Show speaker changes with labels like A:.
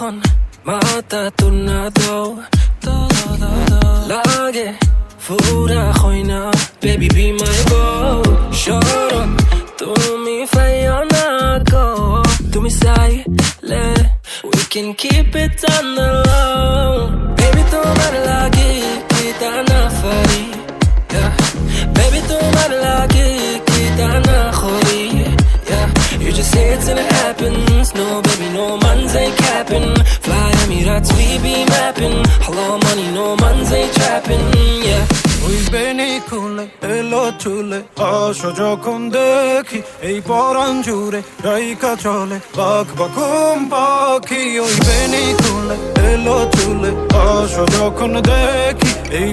A: যখন মাথা তুলনা দাও লাগে ফুরা হয় না baby be my boy শরম তুমি ফাইও না গো তুমি চাইলে we can keep it on the low baby তোমার লাগে কি তা না পারি baby তোমার লাগে কি তা না করি you just say it and it happens no baby no man's ain't capping fly Emirates we be mapping hello money no man's ain't trapping yeah
B: ওই বেনি খুলে এলো চুলে আসো যখন দেখি এই পরাণ জুড়ে রাইকা চলে বাঘ বাকুম পাখি ওই বেনি খুলে এলো চুলে আসো যখন দেখি এই